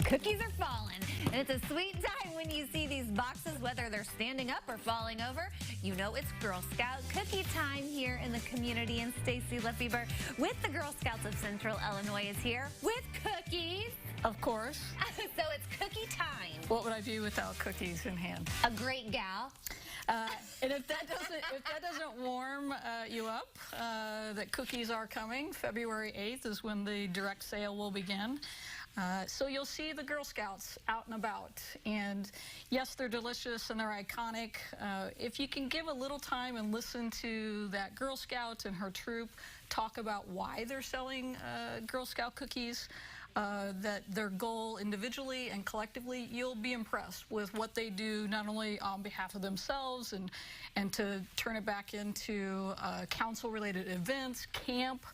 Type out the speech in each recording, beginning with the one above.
Cookies are falling, and it's a sweet time when you see these boxes, whether they're standing up or falling over. You know it's Girl Scout cookie time here in the community, and Stacy Lefebvre with the Girl Scouts of Central Illinois is here with cookies. Of course. So it's cookie time. What would I do without cookies in hand? A great gal. And if that doesn't warm you up, that cookies are coming. February 8th is when the direct sale will begin. So you'll see the Girl Scouts out and about. And yes, they're delicious and they're iconic. If you can give a little time and listen to that Girl Scout and her troop talk about why they're selling Girl Scout cookies, that their goal individually and collectively, you'll be impressed with what they do, not only on behalf of themselves and to turn it back into council-related events, camp,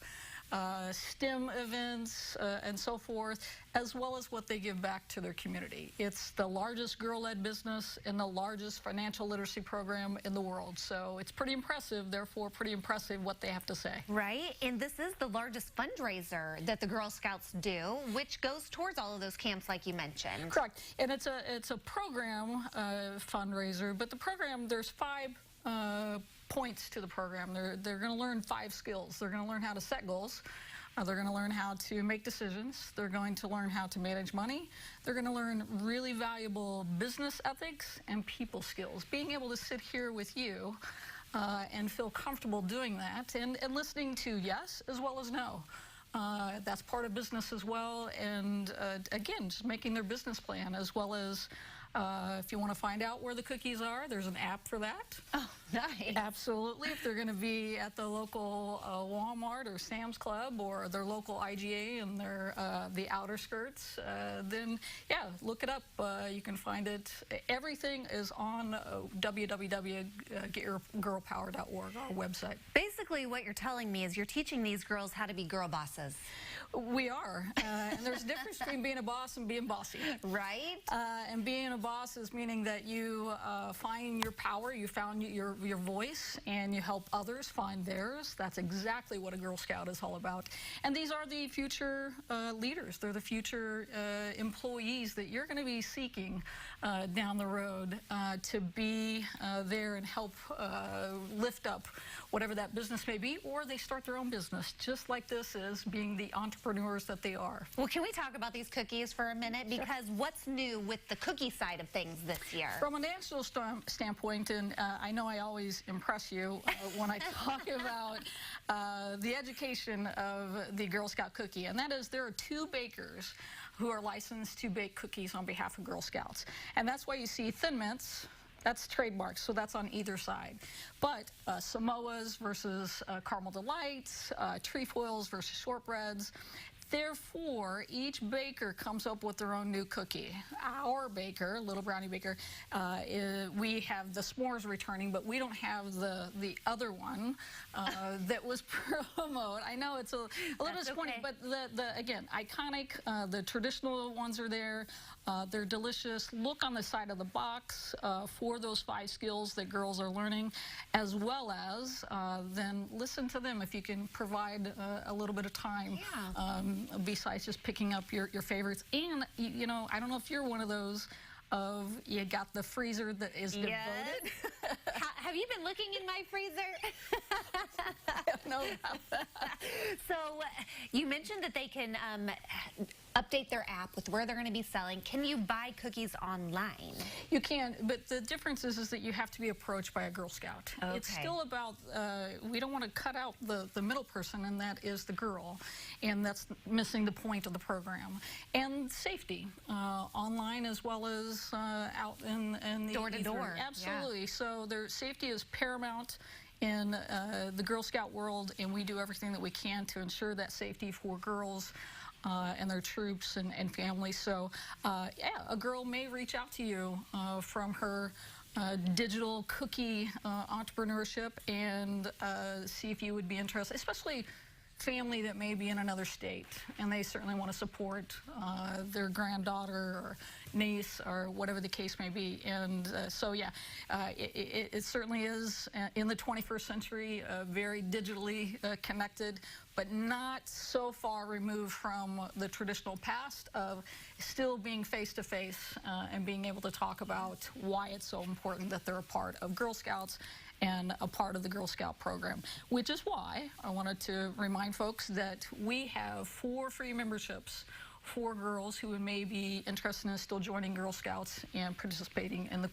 STEM events, and so forth, as well as what they give back to their community. It's the largest girl-led business and the largest financial literacy program in the world. So it's pretty impressive, therefore pretty impressive what they have to say. Right, and this is the largest fundraiser that the Girl Scouts do, which goes towards all of those camps like you mentioned. Correct, and it's a program fundraiser, but the program, there's 5 points to the program. They're going to learn 5 skills. They're going to learn how to set goals. They're going to learn how to make decisions. They're going to learn how to manage money. They're going to learn really valuable business ethics and people skills. Being able to sit here with you and feel comfortable doing that and listening to yes as well as no. That's part of business as well. And again, just making their business plan, as well as if you want to find out where the cookies are, there's an app for that. Oh, nice. Absolutely. If they're going to be at the local Walmart or Sam's Club or their local IGA and their the outer skirts, then yeah, look it up. You can find it. Everything is on www.getyourgirlpower.org, our website. Basically, what you're telling me is you're teaching these girls how to be girl bosses. We are, and there's a difference between being a boss and being bossy. Right. And being a boss is meaning that you find your power, you found your voice, and you help others find theirs. That's exactly what a Girl Scout is all about. And these are the future leaders. They're the future employees that you're going to be seeking down the road to be there and help lift up whatever that business may be, or they start their own business, just like this is, being the entrepreneurs that they are. Well, can we talk about these cookies for a minute? Because what's new with the cookie side of things this year? From a national standpoint, and I know I always impress you when I talk about the education of the Girl Scout cookie, and that is there are 2 bakers who are licensed to bake cookies on behalf of Girl Scouts. And that's why you see Thin Mints. That's trademarked, so that's on either side. But Samoas versus Caramel Delights, trefoils versus shortbreads. Therefore, each baker comes up with their own new cookie. Our baker, Little Brownie Baker, we have the s'mores returning, but we don't have the other one that was promoted. I know it's a little disappointing, okay. But the again, iconic, the traditional ones are there. They're delicious. Look on the side of the box for those 5 skills that girls are learning, as well as then listen to them if you can provide a little bit of time. Yeah. Besides just picking up your favorites. And, you know, I don't know if you're one of those of you got the freezer that is devoted. Have you been looking in my freezer? I don't know about that. So you mentioned that they can update their app with where they're going to be selling. Can you buy cookies online? You can, but the difference is that you have to be approached by a Girl Scout. Okay. It's still about, we don't want to cut out the middle person, and that is the girl. And that's missing the point of the program. And safety, online as well as out in the door to ether. door. Absolutely. Yeah. So their safety is paramount in the Girl Scout world, and we do everything that we can to ensure that safety for girls and their troops and families. So, yeah, a girl may reach out to you from her digital cookie entrepreneurship and see if you would be interested, especially family that may be in another state, and they certainly want to support their granddaughter or niece or whatever the case may be. And so, yeah, it certainly is in the 21st century, very digitally connected, but not so far removed from the traditional past of still being face-to-face and being able to talk about why it's so important that they're a part of Girl Scouts and a part of the Girl Scout program, which is why I wanted to remind folks that we have 4 free memberships for girls who may be interested in still joining Girl Scouts and participating in the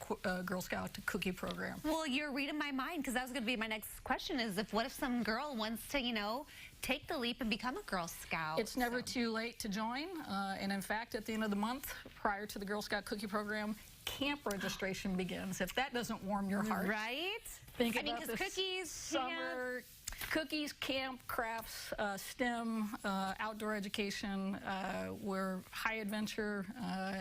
Girl Scout cookie program. Well, you're reading my mind, because that was going to be my next question is what if some girl wants to, you know, take the leap and become a Girl Scout? It's never too late to join. And in fact, at the end of the month, prior to the Girl Scout cookie program, camp registration begins. If that doesn't warm your heart. Right? Think I mean, about because cookies, summer, cookies, camp, crafts, STEM, outdoor education, we're high adventure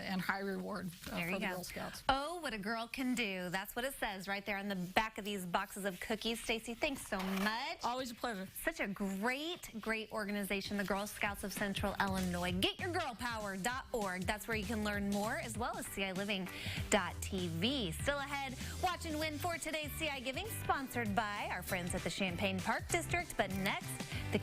and high reward for the Girl Scouts. Oh, what a girl can do. That's what it says right there on the back of these boxes of cookies. Stacey, thanks so much. Always a pleasure. Such a great organization, the Girl Scouts of Central Illinois. GetYourGirlPower.org. That's where you can learn more, as well as ciLiving.tv. Still ahead, watch and win for today's CI Giving, sponsored by our friends at the Champaign Park District. But next, the